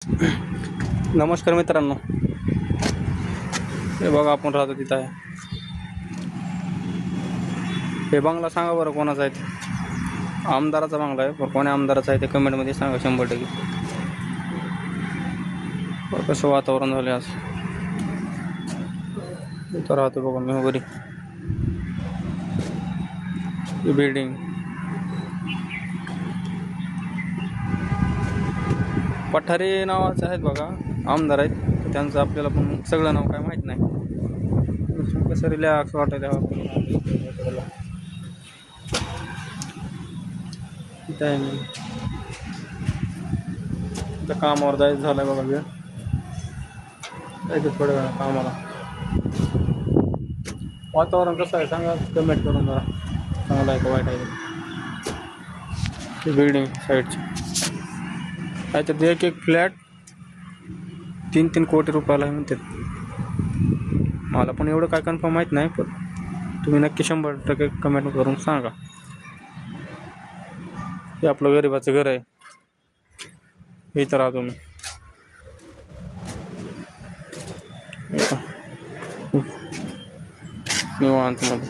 नमस्कार मित्रांनो, हे बघा आपण राहतो तिथं आहे. हे बंगला सांगा बरं कोणाचा आहे ते. आमदाराचा बंगला आहे, पण कोण्या आमदाराचा आहे ते कमेंटमध्ये सांगा 100%. कसं वातावरण झालं आज. इथं राहतो बघा मी वगैरे. बिल्डिंग पठारे नावाचे आहेत बघा, आमदार आहेत. त्यांचं आपल्याला पण सगळं नाव काय माहीत नाही. कसं रिलॅक्स वाटायला तिथं आहे मी. तिथं कामावर जायचं झालं बघा, वेळ जायचं थोड्या वेळा कामाला. वातावरण कसं आहे सांगा कमेंट करून जरा. चांगलं आहे का वाईट आहे ते. बिल्डिंग साईडची आहे तर एक फ्लॅट 3-3 कोटी रुपयाला आहे म्हणतात. मला पण एवढं काय कन्फर्म माहीत नाही, पण तुम्ही नक्की 100% कमेंट करून सांगा. हे आपलं गरिबाचं घर आहे, इथं राहतो मी. निवांत मध्ये